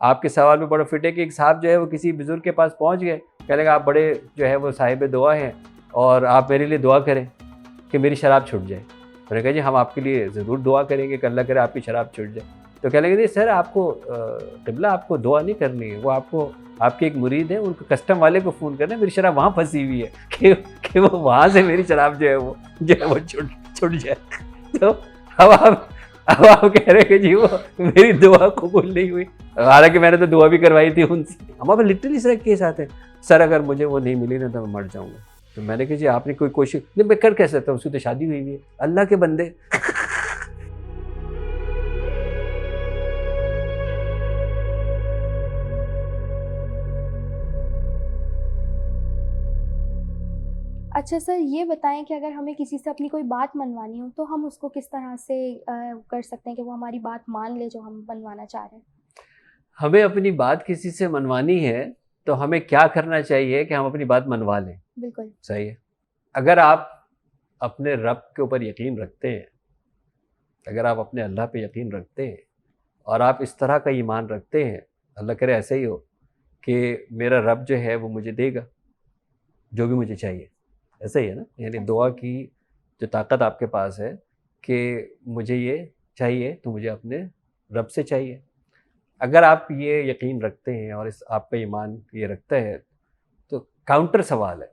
आपके सवाल में बड़ा फिट है कि एक साहब जो है वो किसी बुजुर्ग के पास पहुंच गए, कह लगा आप बड़े जो है वो साहिब दुआ हैं और आप मेरे लिए दुआ करें कि मेरी शराब छूट जाए। मैंने कहा जी हम आपके लिए ज़रूर दुआ करेंगे कि अल्लाह करे आपकी शराब छूट जाए। तो कह लगे नहीं सर आपको क़िबला आपको दुआ नहीं करनी है, वो आपको आपके एक मुरीद हैं उनको कस्टम वाले को फ़ोन करना है, मेरी शराब वहाँ फंसी हुई है कि वो वहाँ से मेरी शराब जो है वो छूट जाए। तो अब आप कह रहे हैं कि जी वो मेरी दुआ कबूल नहीं हुई, हालांकि मैंने तो दुआ भी करवाई थी उनसे। हमारे लिटरली सर केस आते हैं, सर अगर मुझे वो नहीं मिली ना तो मैं मर जाऊंगा। तो मैंने कहा जी आपने कोई कोशिश नहीं, मैं कर कैसे सकता हूँ, उसकी तो शादी हुई है, अल्लाह के बंदे। अच्छा सर, ये बताएं कि अगर हमें किसी से अपनी कोई बात मनवानी हो तो हम उसको किस तरह से कर सकते हैं कि वो हमारी बात मान ले जो हम मनवाना चाह रहे हैं? हमें अपनी बात किसी से मनवानी है तो हमें क्या करना चाहिए कि हम अपनी बात मनवा लें। बिल्कुल सही है। अगर आप अपने रब के ऊपर यकीन रखते हैं, अगर आप अपने अल्लाह पे यकीन रखते हैं और आप इस तरह का ईमान रखते हैं, अल्लाह करे ऐसे ही हो कि मेरा रब जो है वो मुझे देगा जो भी मुझे चाहिए। ऐसा ही है ना, यानी दुआ की जो ताकत आपके पास है कि मुझे ये चाहिए तो मुझे अपने रब से चाहिए। अगर आप ये यकीन रखते हैं और इस आपका ईमान ये रखता है तो काउंटर सवाल है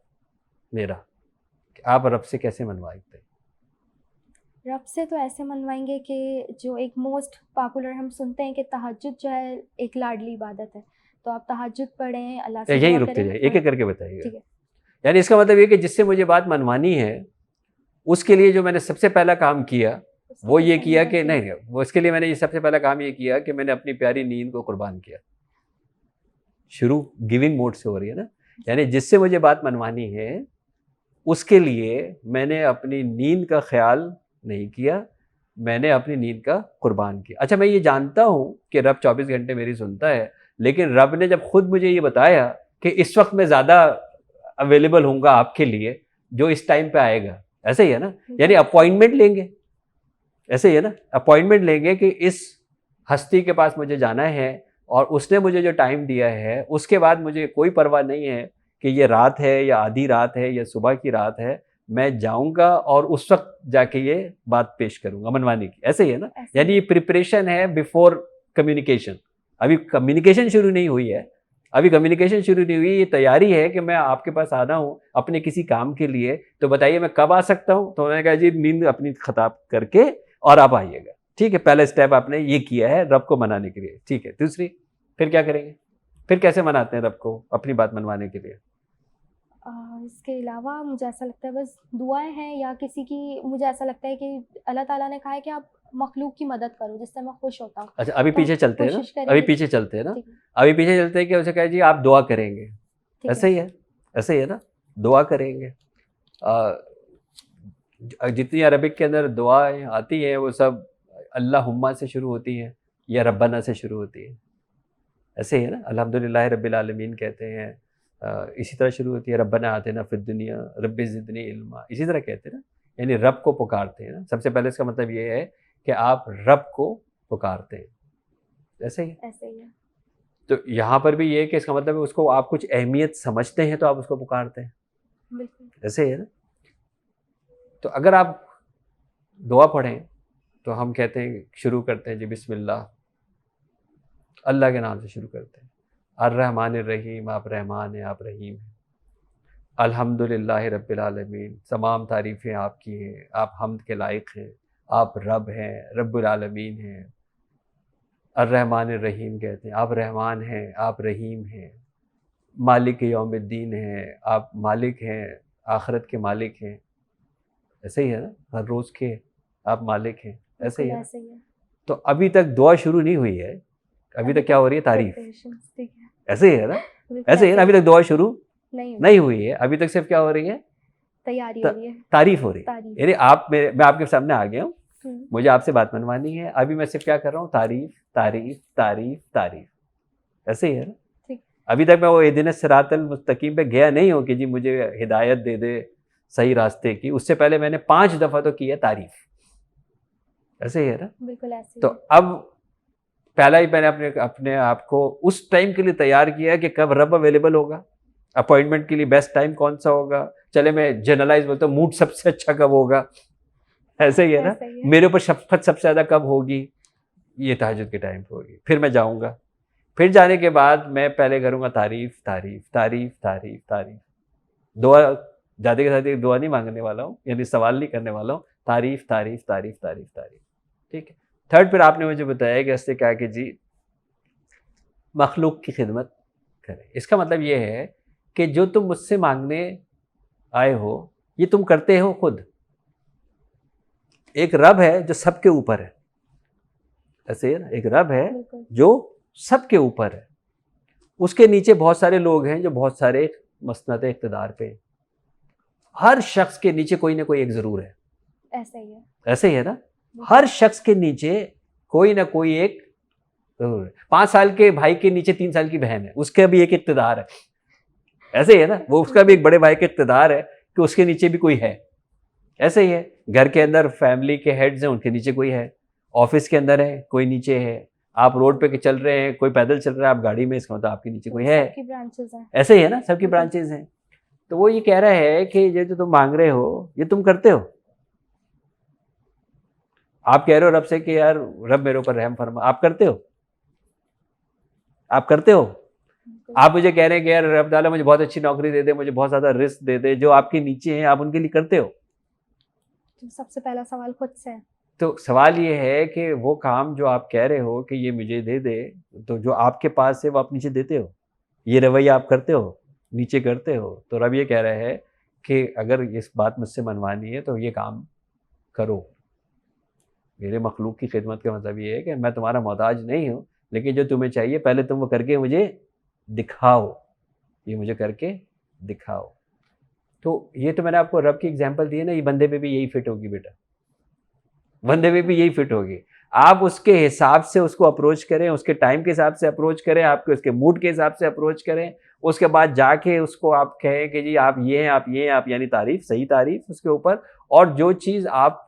मेरा कि आप रब से कैसे मनवाते हैं? रब से तो ऐसे मनवाएंगे कि जो एक मोस्ट पॉपुलर हम सुनते हैं कि तहज्जुद जो है एक लाडली इबादत है, तो आप तहज्जुद पढ़ें, अल्लाह से यहीं दुआ रुकते करें जाए, एक और एक करके बताइएगा। ठीक है। यानी इसका मतलब ये कि जिससे मुझे बात मनवानी है उसके लिए जो मैंने सबसे पहला काम किया उसको वो ये कैसे किया कि मनवाते हैं? नहीं, वो इसके लिए मैंने ये सबसे पहला काम ये किया कि मैंने अपनी प्यारी नींद को कुर्बान किया। शुरू गिविंग मोड से हो रही है ना, यानी जिससे मुझे बात मनवानी है उसके लिए मैंने अपनी नींद का ख्याल नहीं किया, मैंने अपनी नींद का कुर्बान किया। अच्छा, मैं ये जानता हूँ कि रब 24 घंटे मेरी सुनता है, लेकिन रब ने जब खुद मुझे ये बताया कि इस वक्त मैं ज़्यादा अवेलेबल हूँगा आपके लिए जो इस टाइम पे आएगा, ऐसे ही है ना, यानी अपॉइंटमेंट लेंगे, ऐसे ही है ना, अपॉइंटमेंट लेंगे कि इस हस्ती के पास मुझे जाना है और उसने मुझे जो टाइम दिया है उसके बाद मुझे कोई परवाह नहीं है कि ये रात है या आधी रात है या सुबह की रात है, मैं जाऊंगा और उस वक्त जाके ये बात पेश करूंगा मनवाने की। ऐसे ही है ना, यानी ये प्रिपरेशन है बिफोर कम्युनिकेशन। अभी कम्युनिकेशन शुरू नहीं हुई है, अभी कम्युनिकेशन शुरू नहीं हुई, ये तैयारी है कि मैं आपके पास आना हूँ अपने किसी काम के लिए, तो बताइए मैं कब आ सकता हूँ। तो उन्होंने कहा जी नींद अपनी खताब करके और आप आइएगा। ठीक है, पहला स्टेप आपने ये किया है रब को मनाने के लिए। ठीक है, दूसरी फिर क्या करेंगे, फिर कैसे मनाते हैं रब को अपनी बात मनवाने के लिए? इसके अलावा मुझे ऐसा लगता है बस दुआएं हैं, या किसी की, मुझे ऐसा लगता है कि अल्लाह ताला ने कहा है कि आप मखलूक की मदद करो जिससे मैं खुश होता हूँ। अच्छा, अभी तो पीछे चलते हैं ना, कोशिश अभी करेंगे। पीछे चलते हैं ना, ठीक है। अभी पीछे चलते हैं कि उसे कहे जी आप दुआ करेंगे। ठीक ऐसे है। ही है, ऐसे ही है ना, दुआ करेंगे। जितनी अरबिक के अंदर दुआएं आती हैं वो सब अल्लाहुम्मा से शुरू होती हैं या रब्बाना से शुरू होती हैं। ऐसे ही है ना, अल्हम्दुलिल्लाह रब्बिल आलमीन कहते हैं, इसी तरह शुरू होती है रब्बना आतिना फिद दुनिया रब्बि ज़िदनी इल्मा, इसी तरह कहते हैं ना, यानी रब को पुकारते हैं ना। सबसे पहले इसका मतलब ये है कि आप रब को पुकारते हैं। ऐसे ही है। ऐसे ही है। तो यहाँ पर भी ये है कि इसका मतलब है उसको आप कुछ अहमियत समझते हैं तो आप उसको पुकारते हैं। बिल्कुल। ऐसे ही है ना। तो अगर आप दुआ पढ़ें तो हम कहते हैं, शुरू करते हैं जी बिस्मिल्लाह, अल्लाह के नाम से शुरू करते हैं। अर्रहमानिर रहीम, आप रहमान हैं, आप रहीम हैं। अल्हम्दुलिल्लाहि रब्बिल आलमीन, तमाम तारीफ़ें आपकी हैं, आप हम्द के लायक हैं, आप रब हैं, रब्बुल आलमीन हैं। अर्रहमानिर रहीम कहते हैं, आप रहमान हैं, आप रहीम हैं। मालिक यौमिद्दीन हैं, आप मालिक हैं, आखिरत के मालिक हैं। ऐसे ही है ना, हर रोज़ के आप मालिक हैं। ऐसे ही बिल्कुल है ना। ऐसे ही है। तो अभी तक दुआ शुरू नहीं हुई है, अभी तक क्या हो रही है, तारीफ। preparations, ठीक है। ऐसे ही है ना, बिल्कुल ऐसे ही है ना, अभी तक दुआ शुरू नहीं नहीं हुई है, अभी तक सिर्फ क्या हो रही है, तैयारी हो रही है। तारीफ हो रही है। तारीफ। यानी मैं आपके सामने आ गया हूँ, हम्म। मुझे आपसे बात मनवानी है, अभी मैं सिर्फ क्या कर रहा हूँ, तारीफ तारीफ तारीफ तारीफ। ऐसे ही है ना। ठीक। अभी तक मैं वो इहदिना सिरातल मुस्तकीम पे गया नहीं हूँ कि जी मुझे हिदायत दे दे सही रास्ते की, उससे पहले मैंने 5 दफ़ा तो की है तारीफ। ऐसे ही है ना। बिल्कुल ऐसे ही तो है। अब पहला ही मैंने अपने अपने आप को उस टाइम के लिए तैयार किया कि कब रब अवेलेबल होगा, अपॉइंटमेंट के लिए बेस्ट टाइम कौन सा होगा। चले मैं जनरलाइज बोलता हूँ, मूड सबसे अच्छा कब होगा, ऐसे ही है ना, ऐसा ही है। मेरे ऊपर शफ़क़त सबसे ज़्यादा कब होगी, ये तहज्जुद के टाइम पे होगी। फिर मैं जाऊँगा, फिर जाने के बाद मैं पहले करूँगा तारीफ़ तारीफ़ तारीफ़ तारीफ़ तारीफ़। दुआ जाते के साथ एक दुआ नहीं मांगने वाला हूँ, यानी सवाल नहीं करने वाला हूँ, तारीफ़ तारीफ़ तारीफ़ तारीफ़ तारीफ़। ठीक है। थर्ड फिर आपने मुझे बताया कि इससे क्या कि जी मखलूक की खिदमत करें। इसका मतलब ये है कि जो तुम मुझसे मांगने आए हो ये तुम करते हो खुद। एक रब है जो सबके ऊपर है, ऐसे है ना, एक रब है बिल्कुल। जो सबके ऊपर है, उसके नीचे बहुत सारे लोग हैं जो बहुत सारे मसनद इक़्तिदार पे हैं। हर शख्स के नीचे कोई ना कोई एक ज़रूर है, ऐसा ही है। ऐसे ही है ना, हर शख्स के नीचे कोई ना कोई एक ज़रूर है। 5 साल के भाई के नीचे 3 साल की बहन है, उसका भी एक इक़्तिदार है, ऐसे ही है ना, वो उसका भी एक बड़े भाई का इक़्तिदार है कि उसके नीचे भी कोई है, ऐसे ही है। घर के अंदर फैमिली के हेड्स हैं, उनके नीचे कोई है, ऑफिस के अंदर है कोई नीचे है, आप रोड पे चल रहे हैं, कोई पैदल चल रहा है, आप गाड़ी में, इसका मतलब आपके नीचे कोई है, सबकी ब्रांचेस हैं। ऐसे ही है ना, सबकी ब्रांचेज हैं। तो वो ये कह रहा है कि ये जो तुम मांग रहे हो ये तुम करते हो। आप कह रहे हो रब से कि यार रब मेरे ऊपर रहम फरमा, आप करते हो, आप करते हो। आप मुझे कह रहे हैं कि यार रब ताला मुझे बहुत अच्छी नौकरी दे दे, मुझे बहुत ज़्यादा रिस्क दे दे, जो आपके नीचे हैं आप उनके लिए करते हो। तो सबसे पहला सवाल खुद से है। तो सवाल ये है कि वो काम जो आप कह रहे हो कि ये मुझे दे दे, तो जो आपके पास है वो आप नीचे देते हो, ये रवैया आप करते हो, नीचे करते हो। तो रब ये कह रहा है कि अगर इस बात मुझसे मनवानी है तो ये काम करो। मेरे मखलूक की खिदमत का मतलब ये है कि मैं तुम्हारा मोहताज नहीं हूँ, लेकिन जो तुम्हें चाहिए पहले तुम वो करके मुझे दिखाओ, ये मुझे करके दिखाओ। तो ये तो मैंने आपको रब की एग्जांपल दी है ना, ये बंदे पे भी यही फिट होगी बेटा, बंदे पे भी यही फिट होगी। आप उसके हिसाब से उसको अप्रोच करें, उसके टाइम के हिसाब से अप्रोच करें, आपके उसके मूड के हिसाब से अप्रोच करें, उसके बाद जाके उसको आप कहें कि जी आप ये हैं, आप ये हैं, आप, यानी तारीफ, सही तारीफ उसके ऊपर। और जो चीज़ आप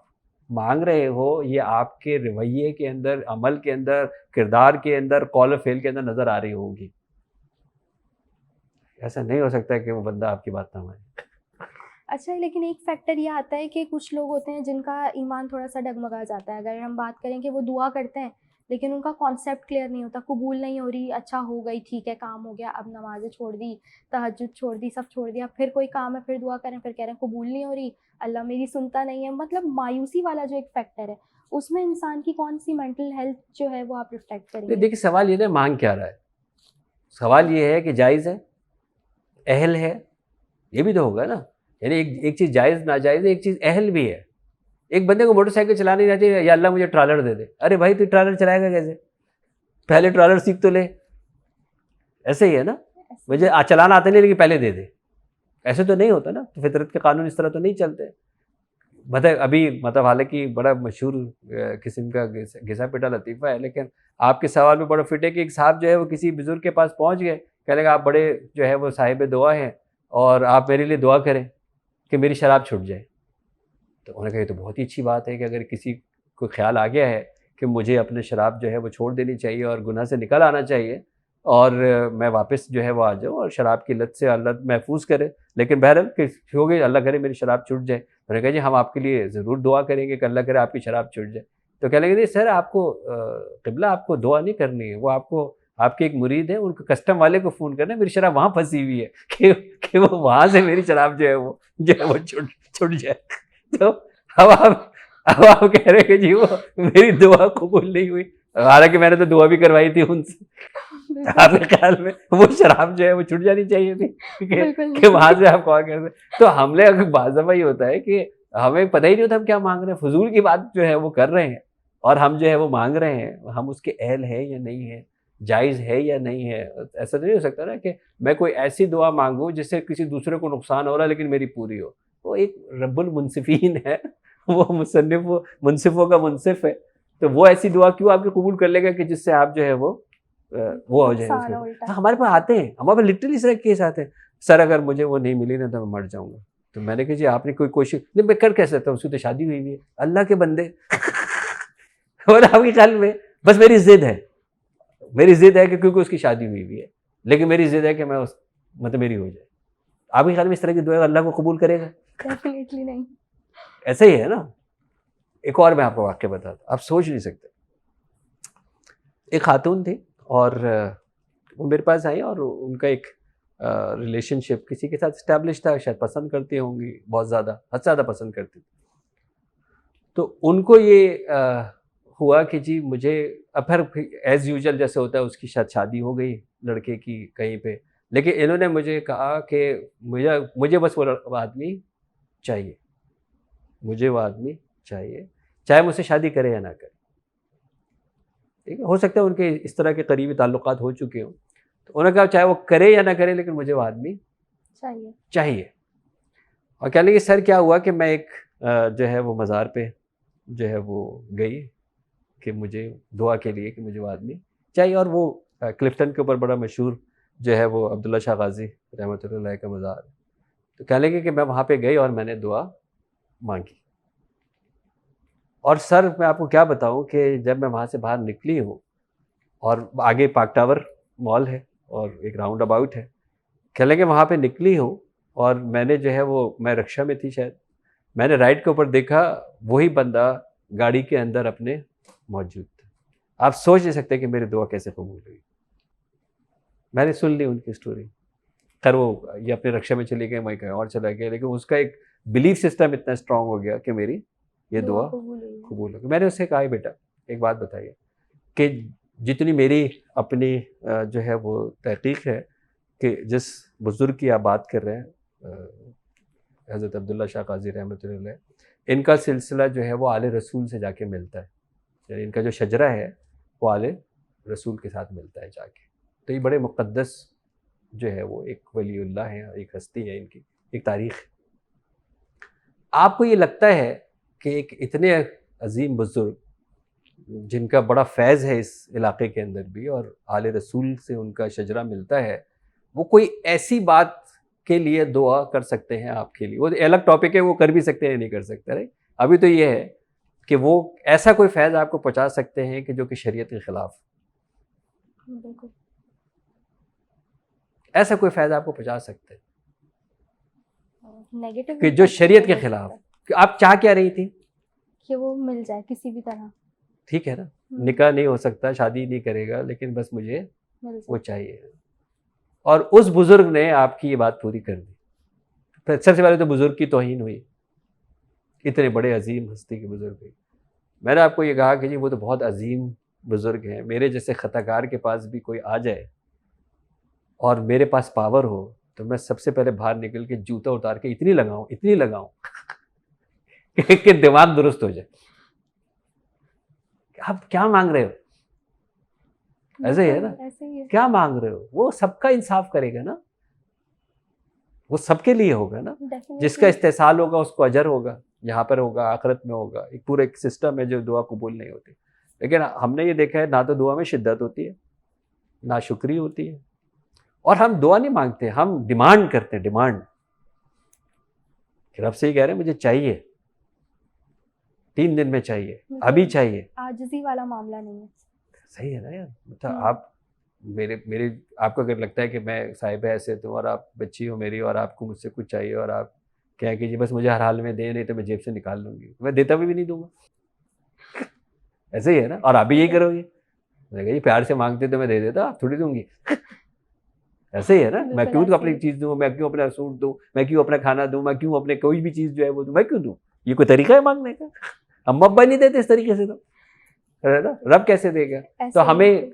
मांग रहे हो ये आपके रवैये के अंदर, अमल के अंदर, किरदार के अंदर, कौल फेल के अंदर नजर आ रही होगी। ऐसा नहीं हो सकता कि वो बंदा आपकी बात ना माने। अच्छा, लेकिन एक फैक्टर ये आता है कि कुछ लोग होते हैं जिनका ईमान थोड़ा-सा डगमगा जाता है। अगर हम बात करें कि वो दुआ करते हैं, लेकिन उनका कॉन्सेप्ट क्लियर नहीं होता, कबूल नहीं हो रही, अच्छा हो गई, ठीक है, काम हो गया, अब नमाज़ें छोड़ दी, तहज्जुद छोड़ दी, सब छोड़ दिया, फिर कोई काम है, फिर दुआ करें, फिर कह रहे हैं कबूल नहीं हो रही, अल्लाह मेरी सुनता नहीं है। मतलब मायूसी वाला जो एक फैक्टर है, उसमें इंसान की कौन-सी मेंटल हेल्थ जो है वो आप रिफ्लेक्ट करेंगे? देखिए सवाल ये ना मांग क्या रहा है, सवाल ये है कि जायज़ है, अहल है, ये भी तो होगा ना। यानी एक चीज़ जायज़ नाजायज़ है, एक चीज़ अहल भी है। एक बंदे को मोटरसाइकिल चलानी नहीं आती है, या अल्लाह मुझे ट्रॉलर दे दे, अरे भाई तू ट्रॉलर चलाएगा कैसे, पहले ट्रॉलर सीख तो ले, ऐसे ही है ना। मुझे चलाना आता नहीं लेकिन पहले दे दे, ऐसे तो नहीं होता ना। तो फितरत के कानून इस तरह तो नहीं चलते। मतलब अभी मतलब हालांकि बड़ा मशहूर किस्म का घिसा पिटा लतीफ़ा है, लेकिन आपके सवाल में बड़ा फिट है कि एक साहब जो है वो किसी बुज़ुर्ग के पास पहुंच गए, कह लगा आप बड़े जो है वो साहिब दुआ हैं और आप मेरे लिए दुआ करें कि मेरी शराब छूट जाए। तो उन्होंने कहा ये तो बहुत ही अच्छी बात है कि अगर किसी को ख्याल आ गया है कि मुझे अपने शराब जो है वो छोड़ देनी चाहिए और गुनाह से निकल आना चाहिए और मैं वापस जो है वो आ जाऊँ और शराब की लत से अल्लाह महफूज करे, लेकिन बहरहाल कि हो गई, अल्लाह करे मेरी शराब छूट जाए। मैंने कहा जी हम आपके लिए ज़रूर दुआ करेंगे कि अल्लाह करे आपकी शराब छूट जाए। तो कह लगे नहीं सर आपको क़िबला आपको दुआ नहीं करनी है, वो आपको आपके एक मुरीद है उनको कस्टम वाले को फ़ोन करना है, मेरी शराब वहाँ फंसी हुई है कि वो वहाँ से मेरी शराब जो है वो छूट जाए। तो अब आप कह रहे हैं कि जी वो मेरी दुआ कबूल नहीं हुई, हालांकि मैंने तो दुआ भी करवाई थी उनसे। आपके ख्याल में वो शराब जो है वो छूट जानी चाहिए थी कि वहां से आप कॉल कर। तो हमने अगर बाज़ाफ़ा ही होता है कि हमें पता ही नहीं होता हम क्या मांग रहे हैं, फजूल की बात जो है वो कर रहे हैं और हम जो है वो मांग रहे हैं, हम उसके अहल है या नहीं है, जायज़ है या नहीं है। ऐसा तो नहीं हो सकता ना कि मैं कोई ऐसी दुआ मांगूँ जिससे किसी दूसरे को नुकसान हो रहा है लेकिन मेरी पूरी हो। वो एक रब्बुल मुनसिफीन है, वो मुसन्निफ मुनसिफों का मुनसिफ है, तो वो ऐसी दुआ क्यों आपके कबूल कर लेगा कि जिससे आप जो है वो हो जाए उसमें। हाँ, हमारे पास आते हैं, हमारे पास लिटरली इस तरह के केस आते हैं, सर अगर मुझे वो नहीं मिली ना तो मैं मर जाऊंगा। तो मैंने कहा जी आपने कोई कोशिश नहीं, मैं कर कैसे सकता हूँ, उसकी तो शादी हुई है, अल्लाह के बंदे और आपके ख्याल में बस मेरी जिद है, मेरी जिद है कि क्योंकि उसकी शादी हुई हुई है, लेकिन मेरी जिद है कि मैं उस मतलब मेरी हो जाए। आपके ख्याल में इस तरह की दुआ अल्लाह को कबूल करेगा? डेफिनेटली नहीं। ऐसा ही है ना। एक और मैं आपको वाक्य बताता हूँ, आप सोच नहीं सकते। एक खातून थी और वो मेरे पास आई और उनका एक रिलेशनशिप किसी के साथ स्टैब्लिश था, शायद पसंद करती होंगी बहुत ज़्यादा, हद से ज़्यादा पसंद करती थी। तो उनको ये हुआ कि जी मुझे अब फिर एज़ यूजुअल जैसे होता है उसकी शायद शादी हो गई लड़के की कहीं पे, लेकिन इन्होंने मुझे कहा कि मुझे बस वो आदमी चाहिए, मुझे वो आदमी चाहिए, चाहे मुझसे शादी करे या ना करे। ठीक है, हो सकता है उनके इस तरह के करीबी ताल्लुकात हो चुके हों, तो उन्होंने कहा चाहे वो करे या ना करे लेकिन मुझे वो आदमी चाहिए। और कहने लगी सर क्या हुआ कि मैं एक जो है वो मज़ार पे जो है वो गई कि मुझे दुआ के लिए कि मुझे वो आदमी चाहिए, और वो क्लिफ्टन के ऊपर बड़ा मशहूर जो है वो अब्दुल्ला शाह गाजी रहमतुल्लाह अलैह का मज़ार है। तो कहने लगी कि मैं वहाँ पे गई और मैंने दुआ मांगी, और सर मैं आपको क्या बताऊं कि जब मैं वहाँ से बाहर निकली हूँ और आगे पार्क टावर मॉल है और एक राउंड अबाउट है, कहने लगे वहाँ पे निकली हूँ और मैंने जो है वो मैं रिक्शा में थी शायद, मैंने राइट के ऊपर देखा वही बंदा गाड़ी के अंदर अपने मौजूद था। आप सोच नहीं सकते कि मेरी दुआ कैसे कबूल हुई। मैंने सुन ली उनकी स्टोरी। खैर वो ये अपने रक्षा में चले गए, वहीं कहीं और चला गया, लेकिन उसका एक बिलीफ सिस्टम इतना स्ट्रांग हो गया कि मेरी ये दुआ कबूल हो गई। मैंने उससे कहा बेटा एक बात बताइए कि जितनी मेरी अपनी जो है वो तहकीक है कि जिस बुज़ुर्ग की आप बात कर रहे हैं हज़रत अब्दुल्ला शाह काजी रहमतुल्लाह अलैह, इनका सिलसिला जो है वो आले रसूल से जाके मिलता है, यानी इनका जो शजरा है वो आले रसूल के साथ मिलता है जाके। तो ये बड़े मुक़द्दस जो है वो एक वलीउल्लाह है, एक हस्ती है, इनकी एक तारीख़। आपको ये लगता है कि एक इतने अजीम बुज़ुर्ग जिनका बड़ा फैज़ है इस इलाके के अंदर भी और आले रसूल से उनका शजरा मिलता है, वो कोई ऐसी बात के लिए दुआ कर सकते हैं आपके लिए? वो अलग टॉपिक है, वो कर भी सकते हैं नहीं कर सकते, राइट। अभी तो ये है कि वो ऐसा कोई फैज़ आपको पहुँचा सकते हैं कि जो कि शरीयत के ख़िलाफ़, ऐसा कोई फैज़ आपको पहुँचा सकते हैं नेगेटिव कि जो शरीयत के ख़िलाफ़। आप चाह क्या रही थी? कि वो मिल जाए किसी भी तरह। ठीक है ना, निकाह नहीं हो सकता, शादी नहीं करेगा, लेकिन बस मुझे वो चाहिए। और उस बुज़ुर्ग ने आपकी ये बात पूरी कर दी। तो सबसे पहले तो बुज़ुर्ग की तौहीन हुई, इतने बड़े अजीम हस्ती के बुज़ुर्ग हुई। मैंने आपको ये कहा कि जी वो तो बहुत अजीम बुज़ुर्ग हैं, मेरे जैसे ख़ताकार के पास भी कोई आ जाए और मेरे पास पावर हो तो मैं सबसे पहले बाहर निकल के जूता उतार के इतनी लगाऊं कि दिमाग दुरुस्त हो जाए। आप क्या मांग रहे हो? ऐसे ही है ना, ऐसे ही है। क्या मांग रहे हो? वो सबका इंसाफ करेगा ना, वो सबके लिए होगा ना। जिसका इस्तेसाल होगा उसको अजर होगा, यहाँ पर होगा, आखिरत में होगा। एक पूरा एक सिस्टम है जो दुआ कबूल नहीं होती। लेकिन हमने ये देखा है ना तो दुआ में शिद्दत होती है, ना शुक्री होती है, और हम दुआ नहीं मांगते, हम डिमांड करते हैं। डिमांड रब से ही कह रहे हैं मुझे चाहिए, 3 दिन में चाहिए, अभी चाहिए। आजिज़ी वाला मामला नहीं है। सही है ना यार, मतलब आप मेरे आपको अगर लगता है कि मैं साहिब हैसियत हूँ और आप बच्ची हो मेरी और आपको मुझसे कुछ चाहिए और आप कहें कि जी बस मुझे हर हाल में दे, नहीं तो मैं जेब से निकाल लूँगी, मैं देता भी नहीं दूंगा। ऐसे ही है ना, और आप भी यही करोगे। मैंने कहा प्यार से मांगते तो मैं दे देता, आप थोड़ी दूंगी। ऐसे ही है ना, मैं क्यों तो अपनी चीज़ दूँ, मैं क्यों अपना सूट दूँ, मैं क्यों अपना खाना दूँ, मैं क्यों अपने कोई भी चीज़ जो है वो दूँ, मैं क्यों दूँ? ये कोई तरीका है मांगने का? अम्मा अब्बा नहीं देते इस तरीके से, तो है ना, रब कैसे देगा? तो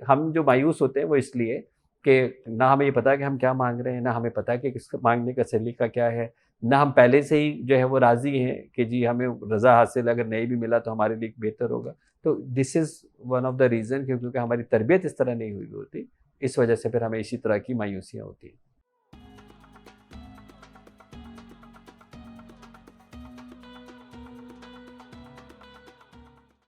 हम जो मायूस होते हैं वो इसलिए कि ना हमें ये पता है कि हम क्या मांग रहे हैं, ना हमें पता है कि किस मांगने का सलीका क्या है, ना हम पहले से ही जो है वो राज़ी हैं कि जी हमें रज़ा हासिल, अगर नहीं भी मिला तो हमारे लिए बेहतर होगा। तो this is one of the reason, क्योंकि हमारी तरबियत इस तरह नहीं हुई होती, इस वजह से फिर हमें इसी तरह की मायूसियाँ होती हैं।